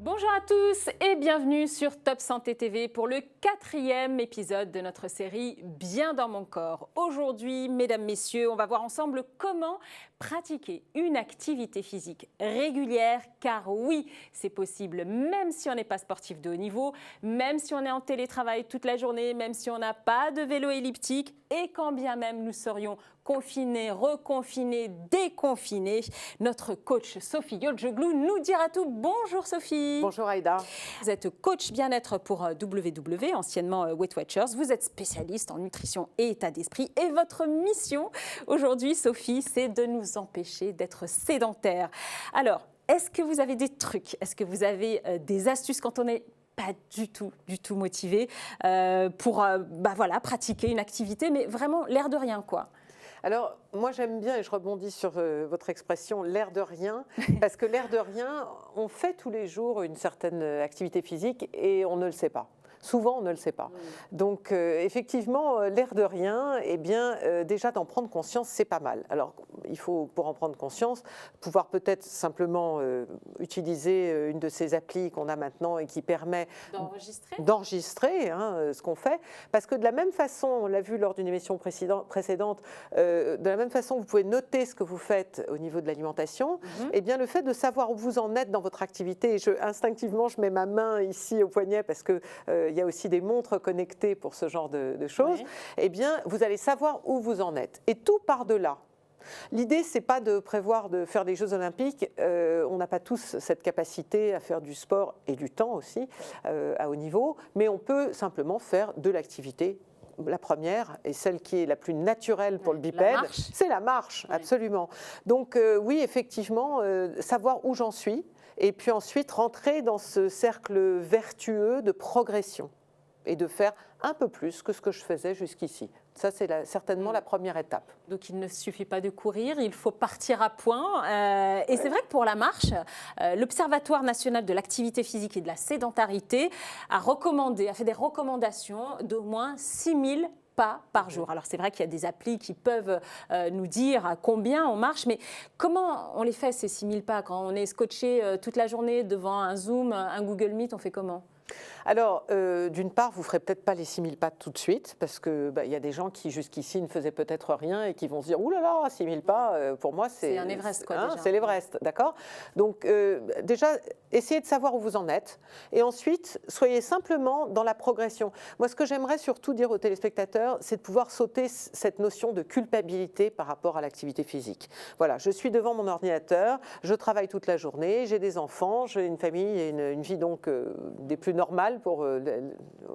Bonjour à tous et bienvenue sur Top Santé TV pour le 4e épisode de notre série Bien dans mon corps. Aujourd'hui, mesdames, messieurs, on va voir ensemble comment pratiquer une activité physique régulière, car oui, c'est possible même si on n'est pas sportif de haut niveau, même si on est en télétravail toute la journée, même si on n'a pas de vélo elliptique et quand bien même nous serions confinés, reconfinés, déconfinés. Notre coach Sophie Yoljeglou nous dira tout. Bonjour Sophie. Bonjour Aïda. Vous êtes coach bien-être pour WW, anciennement Weight Watchers. Vous êtes spécialiste en nutrition et état d'esprit. Et votre mission aujourd'hui, Sophie, c'est de nous empêcher d'être sédentaires. Alors, est-ce que vous avez des trucs? Est-ce que vous avez des astuces quand on est pas du tout motivé pour pratiquer une activité, mais vraiment l'air de rien, quoi? Alors, moi j'aime bien, et je rebondis sur votre expression, l'air de rien, parce que l'air de rien, on fait tous les jours une certaine activité physique et on ne le sait pas. Souvent, on ne le sait pas. Donc, effectivement, l'air de rien, eh bien, déjà d'en prendre conscience, c'est pas mal. Alors, il faut, pour en prendre conscience, pouvoir peut-être simplement utiliser une de ces applis qu'on a maintenant et qui permet d'enregistrer ce qu'on fait. Parce que de la même façon, on l'a vu lors d'une émission précédente, de la même façon, vous pouvez noter ce que vous faites au niveau de l'alimentation. Eh bien, le fait de savoir où vous en êtes dans votre activité, instinctivement, je mets ma main ici au poignet parce que il y a aussi des montres connectées pour ce genre de choses, oui. Eh bien, vous allez savoir où vous en êtes. Et tout part de là. L'idée, ce n'est pas de prévoir de faire des Jeux Olympiques. On n'a pas tous cette capacité à faire du sport et du temps aussi à haut niveau, mais on peut simplement faire de l'activité. La première, et celle qui est la plus naturelle pour le bipède, c'est la marche, absolument. Donc oui, effectivement, savoir où j'en suis, et puis ensuite rentrer dans ce cercle vertueux de progression et de faire un peu plus que ce que je faisais jusqu'ici. Ça, c'est certainement la première étape. Donc, il ne suffit pas de courir, il faut partir à point. Et c'est vrai que pour la marche, l'Observatoire national de l'activité physique et de la sédentarité a fait des recommandations d'au moins 6000 pas par jour. Alors, c'est vrai qu'il y a des applis qui peuvent nous dire à combien on marche, mais comment on les fait, ces 6000 pas? Quand on est scotché toute la journée devant un Zoom, un Google Meet, on fait comment? Alors, d'une part, vous ne ferez peut-être pas les 6000 pas tout de suite, parce qu'il y a des gens qui, jusqu'ici, ne faisaient peut-être rien et qui vont se dire « Ouh là là, 6000 pas, pour moi, c'est… » C'est un Everest, quoi, déjà. C'est l'Everest, d'accord? Donc, déjà, essayez de savoir où vous en êtes. Et ensuite, soyez simplement dans la progression. Moi, ce que j'aimerais surtout dire aux téléspectateurs, c'est de pouvoir sauter cette notion de culpabilité par rapport à l'activité physique. Voilà, je suis devant mon ordinateur, je travaille toute la journée, j'ai des enfants, j'ai une famille et une vie donc des plus normales pour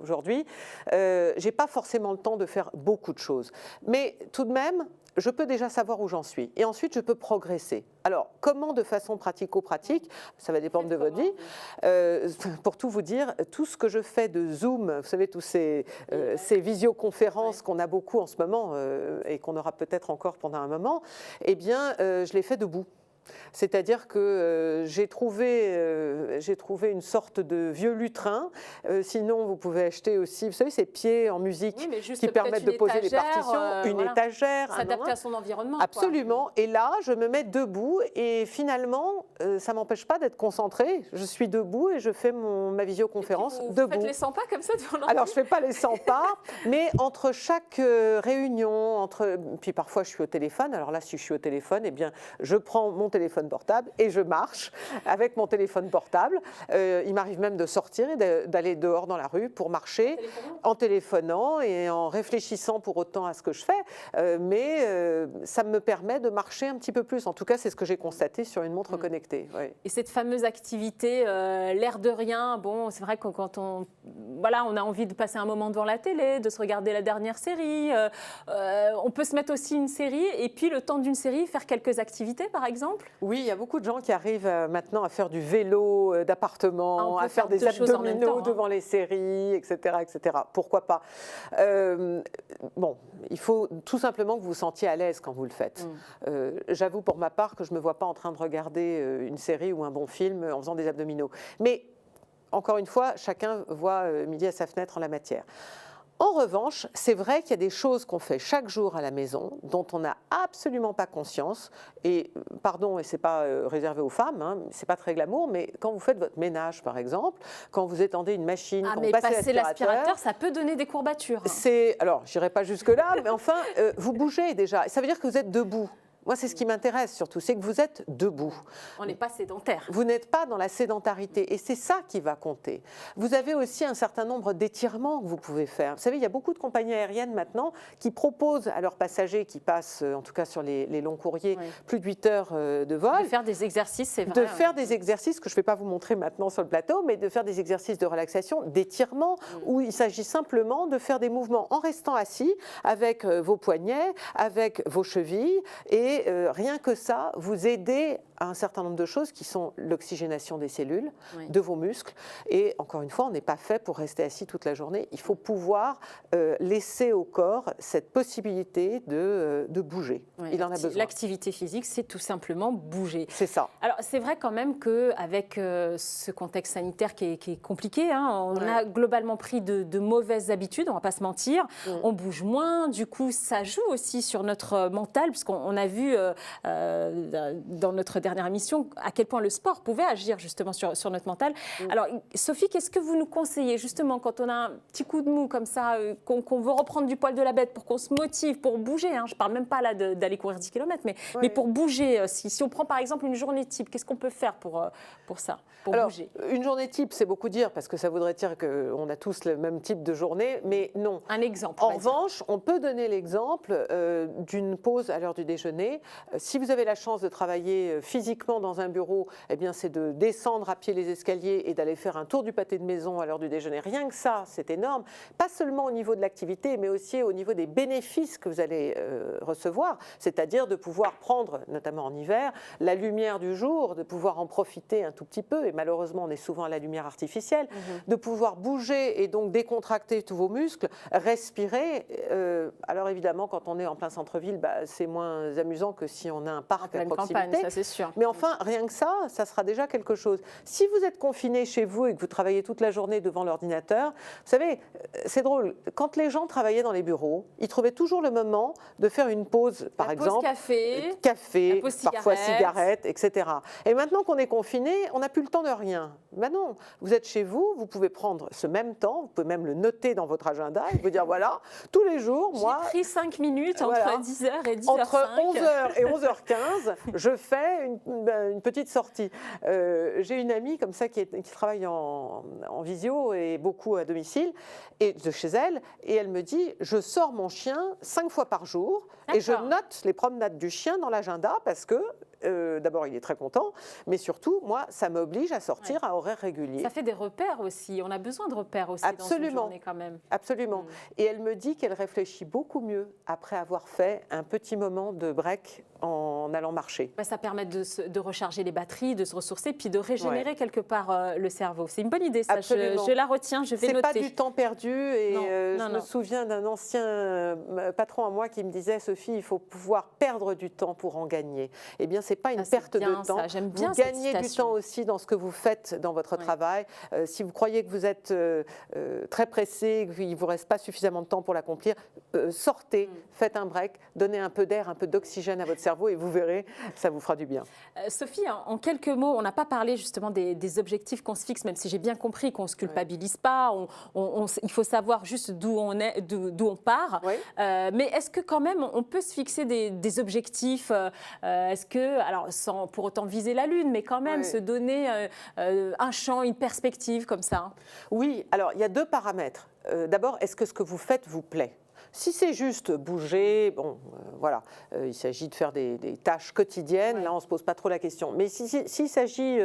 aujourd'hui. J'ai pas forcément le temps de faire beaucoup de choses. Mais tout de même, je peux déjà savoir où j'en suis. Et ensuite, je peux progresser. Alors, comment de façon pratico-pratique? Ça va dépendre de votre vie. Pour tout vous dire, tout ce que je fais de Zoom, vous savez, tous ces visioconférences qu'on a beaucoup en ce moment et qu'on aura peut-être encore pendant un moment, eh bien, je les fais debout. C'est-à-dire que j'ai trouvé une sorte de vieux lutrin. Sinon, vous pouvez acheter aussi, vous savez, ces pieds en musique qui permettent de poser les partitions, une étagère. S'adapter à son environnement. Absolument. Quoi. Et là, je me mets debout et finalement, ça ne m'empêche pas d'être concentrée. Je suis debout et je fais ma visioconférence debout. Vous faites les 100 pas comme ça devant l'ordi? Alors, je ne fais pas les 100 pas, mais entre chaque réunion, puis parfois je suis au téléphone. Alors là, si je suis au téléphone, eh bien, je prends mon téléphone portable et je marche avec mon téléphone portable. Il m'arrive même de sortir et d'aller dehors dans la rue pour marcher en téléphonant et en réfléchissant pour autant à ce que je fais. Mais ça me permet de marcher un petit peu plus. En tout cas, c'est ce que j'ai constaté sur une montre connectée. Oui. Et cette fameuse activité, l'air de rien, bon, c'est vrai que quand on a envie de passer un moment devant la télé, de se regarder la dernière série, on peut se mettre aussi une série et puis le temps d'une série, faire quelques activités par exemple? Oui, il y a beaucoup de gens qui arrivent maintenant à faire du vélo d'appartement, à faire des abdominaux devant les séries, etc., etc. Pourquoi pas? Bon, il faut tout simplement que vous vous sentiez à l'aise quand vous le faites. J'avoue pour ma part que je ne me vois pas en train de regarder une série ou un bon film en faisant des abdominaux. Mais encore une fois, chacun voit midi à sa fenêtre en la matière. En revanche, c'est vrai qu'il y a des choses qu'on fait chaque jour à la maison dont on n'a absolument pas conscience. Et pardon, et c'est pas réservé aux femmes, hein, c'est pas très glamour, mais quand vous faites votre ménage, par exemple, quand vous étendez une machine, quand mais vous passez passer l'aspirateur, l'aspirateur, ça peut donner des courbatures. alors, j'irai pas jusque là, mais enfin, vous bougez déjà. Ça veut dire que vous êtes debout. Moi, c'est ce qui m'intéresse surtout, c'est que vous êtes debout. On n'est pas sédentaire. Vous n'êtes pas dans la sédentarité et c'est ça qui va compter. Vous avez aussi un certain nombre d'étirements que vous pouvez faire. Vous savez, il y a beaucoup de compagnies aériennes maintenant qui proposent à leurs passagers qui passent, en tout cas sur les longs courriers, plus de 8 heures de vol. De faire des exercices, c'est vrai. De faire des exercices que je ne vais pas vous montrer maintenant sur le plateau, mais de faire des exercices de relaxation, d'étirement, où il s'agit simplement de faire des mouvements en restant assis avec vos poignets, avec vos chevilles et rien que ça, vous aidez à un certain nombre de choses qui sont l'oxygénation des cellules, de vos muscles. Et encore une fois, on n'est pas fait pour rester assis toute la journée. Il faut pouvoir laisser au corps cette possibilité de bouger. Il en a besoin. L'activité physique, c'est tout simplement bouger. C'est ça. Alors, c'est vrai quand même qu'avec ce contexte sanitaire qui est compliqué, hein, on a globalement pris de mauvaises habitudes, on ne va pas se mentir. On bouge moins, du coup, ça joue aussi sur notre mental, puisqu'on a vu dans notre dernière émission à quel point le sport pouvait agir justement sur notre mental. Alors, Sophie, qu'est-ce que vous nous conseillez justement quand on a un petit coup de mou comme ça, qu'on veut reprendre du poil de la bête pour qu'on se motive, pour bouger, hein, je ne parle même pas là d'aller courir 10 km, mais pour bouger, si on prend par exemple une journée type, qu'est-ce qu'on peut faire pour ça, pour bouger? Une journée type, c'est beaucoup dire, parce que ça voudrait dire qu'on a tous le même type de journée, mais non. Un exemple. En revanche, on peut donner l'exemple d'une pause à l'heure du déjeuner. Si vous avez la chance de travailler physiquement dans un bureau, eh bien, c'est de descendre à pied les escaliers et d'aller faire un tour du pâté de maison à l'heure du déjeuner. Rien que ça, c'est énorme. Pas seulement au niveau de l'activité, mais aussi au niveau des bénéfices que vous allez recevoir, c'est-à-dire de pouvoir prendre, notamment en hiver, la lumière du jour, de pouvoir en profiter un tout petit peu, et malheureusement, on est souvent à la lumière artificielle, de pouvoir bouger et donc décontracter tous vos muscles, respirer. Alors évidemment, quand on est en plein centre-ville, c'est moins amusant que si on a un parc à proximité. Campagne, ça c'est sûr. Mais enfin, rien que ça sera déjà quelque chose. Si vous êtes confiné chez vous et que vous travaillez toute la journée devant l'ordinateur, vous savez, c'est drôle, quand les gens travaillaient dans les bureaux, ils trouvaient toujours le moment de faire une pause, par exemple. Café, parfois cigarette, etc. Et maintenant qu'on est confiné, on n'a plus le temps de rien. Ben non, vous êtes chez vous, vous pouvez prendre ce même temps, vous pouvez même le noter dans votre agenda et vous dire, voilà, tous les jours, moi... J'ai pris 5 minutes entre 10h et 10h05. Entre 11h et 11h15, je fais une petite sortie. J'ai une amie comme ça qui travaille en visio et beaucoup à domicile, et de chez elle, et elle me dit, je sors mon chien 5 fois par jour et je note les promenades du chien dans l'agenda parce que d'abord, il est très content, mais surtout, moi, ça m'oblige à sortir à horaires réguliers. Ça fait des repères aussi. On a besoin de repères aussi dans une journée quand même. Absolument. Et elle me dit qu'elle réfléchit beaucoup mieux après avoir fait un petit moment de break en allant marcher. Ça permet de recharger les batteries, de se ressourcer, puis de régénérer quelque part le cerveau. C'est une bonne idée, ça. Je la retiens, je vais noter. C'est pas du temps perdu. Et je me souviens d'un ancien patron à moi qui me disait, Sophie, il faut pouvoir perdre du temps pour en gagner. Eh bien, c'est pas une perte de temps. J'aime bien vous gagnez du temps aussi dans ce que vous faites dans votre travail. Si vous croyez que vous êtes très pressé, qu'il ne vous reste pas suffisamment de temps pour l'accomplir, sortez, faites un break, donnez un peu d'air, un peu d'oxygène à votre cerveau et vous verrez, ça vous fera du bien. Sophie, en quelques mots, on n'a pas parlé justement des objectifs qu'on se fixe, même si j'ai bien compris qu'on ne se culpabilise pas, il faut savoir juste d'où on part. Mais est-ce que quand même on peut se fixer des objectifs? Est-ce que, alors sans pour autant viser la Lune, mais quand même se donner un champ, une perspective comme ça? Oui, alors il y a 2 paramètres. D'abord, est-ce que ce que vous faites vous plaît? Si c'est juste bouger, bon, voilà, il s'agit de faire des tâches quotidiennes, là on ne se pose pas trop la question. Mais s'il s'agit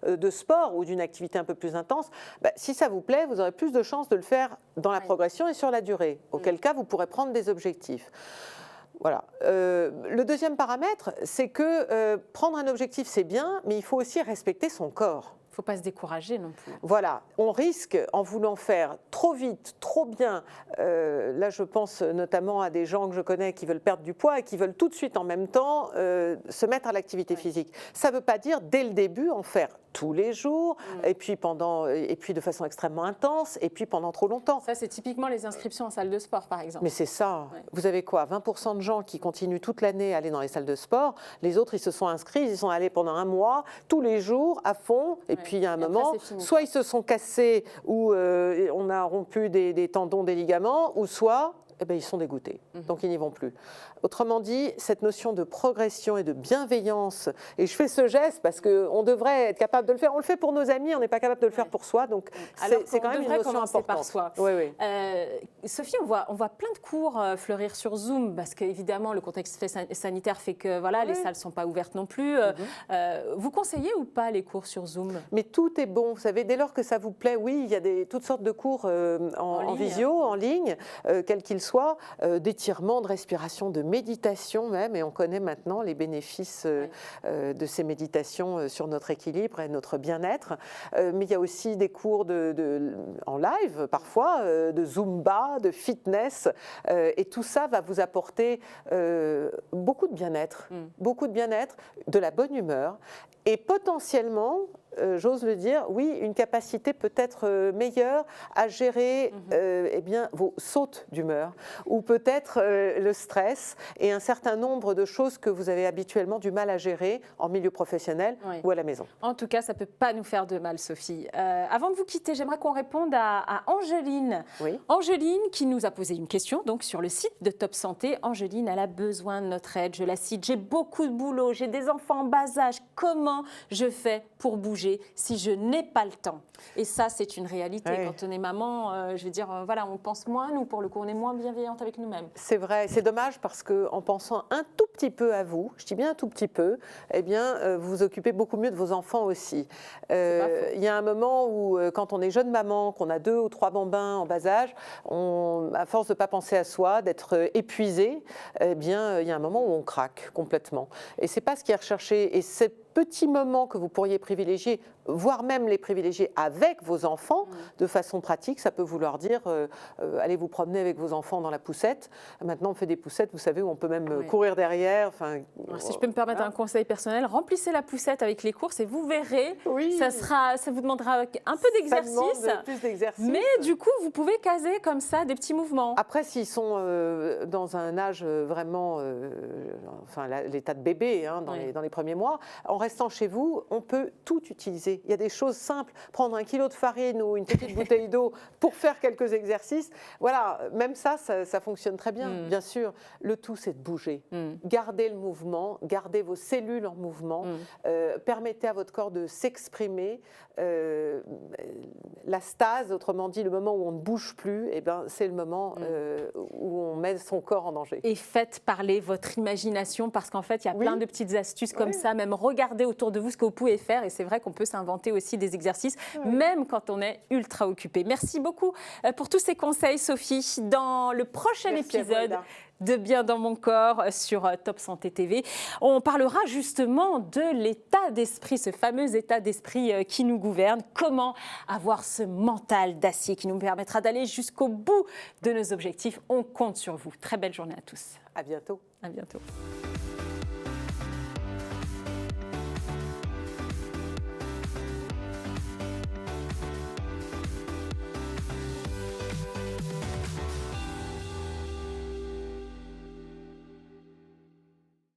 de sport ou d'une activité un peu plus intense, si ça vous plaît, vous aurez plus de chances de le faire dans la progression et sur la durée, auquel cas vous pourrez prendre des objectifs. Voilà. Le deuxième paramètre, c'est que prendre un objectif, c'est bien, mais il faut aussi respecter son corps. Il ne faut pas se décourager non plus. Voilà, on risque, en voulant faire trop vite, trop bien, là je pense notamment à des gens que je connais qui veulent perdre du poids et qui veulent tout de suite en même temps se mettre à l'activité physique. Ça ne veut pas dire dès le début en faire tous les jours, et puis de façon extrêmement intense, et puis pendant trop longtemps. Ça, c'est typiquement les inscriptions en salle de sport, par exemple. Mais c'est ça. Ouais. Vous avez quoi? 20% de gens qui continuent toute l'année à aller dans les salles de sport. Les autres, ils se sont inscrits, ils y sont allés pendant un mois, tous les jours, à fond. Et puis, il y a un moment, soit ils se sont cassés ou on a rompu des tendons, des ligaments, ou soit... Eh bien, ils sont dégoûtés, donc ils n'y vont plus. Autrement dit, cette notion de progression et de bienveillance, et je fais ce geste parce qu'on devrait être capable de le faire, on le fait pour nos amis, on n'est pas capable de le faire pour soi, donc c'est quand même une notion importante. Par soi. Oui, oui. Sophie, on voit plein de cours fleurir sur Zoom, parce qu'évidemment, le contexte sanitaire fait que voilà, les salles ne sont pas ouvertes non plus. Vous conseillez ou pas les cours sur Zoom? Mais tout est bon, vous savez, dès lors que ça vous plaît, oui, il y a toutes sortes de cours en visio, en ligne, quels qu'ils soient, d'étirement, de respiration, de méditation même, et on connaît maintenant les bénéfices de ces méditations sur notre équilibre et notre bien-être. Mais il y a aussi des cours en live, parfois, de Zumba, de fitness, et tout ça va vous apporter beaucoup de bien-être, de la bonne humeur, et potentiellement, j'ose le dire, oui, une capacité peut-être meilleure à gérer vos sautes d'humeur, ou peut-être le stress et un certain nombre de choses que vous avez habituellement du mal à gérer en milieu professionnel ou à la maison. En tout cas, ça ne peut pas nous faire de mal, Sophie. Avant de vous quitter, j'aimerais qu'on réponde à Angeline. Oui. Angeline qui nous a posé une question donc, sur le site de Top Santé. Angeline, elle a besoin de notre aide. Je la cite, j'ai beaucoup de boulot, j'ai des enfants en bas âge. Comment je fais pour bouger si je n'ai pas le temps? Et ça, c'est une réalité. Quand on est maman, je veux dire, voilà, on pense moins, nous, pour le coup, on est moins bienveillante avec nous-mêmes. C'est vrai, c'est dommage parce qu'en pensant un tout petit peu à vous, je dis bien un tout petit peu, eh bien, vous vous occupez beaucoup mieux de vos enfants aussi. Il y a un moment où, quand on est jeune maman, qu'on a 2 ou 3 bambins en bas âge, à force de ne pas penser à soi, d'être épuisé, eh bien, il y a un moment où on craque complètement. Et ce n'est pas ce qui est recherché. Et ces petits moments que vous pourriez privilégier, voire même les privilégier avec vos enfants, de façon pratique, ça peut vouloir dire allez vous promener avec vos enfants dans la poussette. Maintenant, on fait des poussettes, vous savez, où on peut même courir derrière. Enfin, si je peux me permettre un conseil personnel, remplissez la poussette avec les courses et vous verrez, ça vous demandera un peu d'exercice, mais du coup, vous pouvez caser comme ça des petits mouvements. Après, s'ils sont dans un âge vraiment, l'état de bébé, dans les premiers mois, en restant chez vous, on peut tout utiliser. Il y a des choses simples, prendre 1 kilo de farine ou une petite bouteille d'eau pour faire quelques exercices. Voilà, même ça fonctionne très bien, bien sûr. Le tout, c'est de bouger. Gardez le mouvement, gardez vos cellules en mouvement, permettez à votre corps de s'exprimer. La stase, autrement dit, le moment où on ne bouge plus, eh ben, c'est le moment où on met son corps en danger. Et faites parler votre imagination, parce qu'en fait, il y a plein de petites astuces comme ça, même regardez autour de vous ce que vous pouvez faire, et c'est vrai qu'on peut s'inventer aussi des exercices, même quand on est ultra occupé. Merci beaucoup pour tous ces conseils, Sophie. Dans le prochain épisode de Bien dans mon corps sur Top Santé TV, on parlera justement de l'état d'esprit, ce fameux état d'esprit qui nous gouverne, comment avoir ce mental d'acier qui nous permettra d'aller jusqu'au bout de nos objectifs. On compte sur vous. Très belle journée à tous. À bientôt. À bientôt.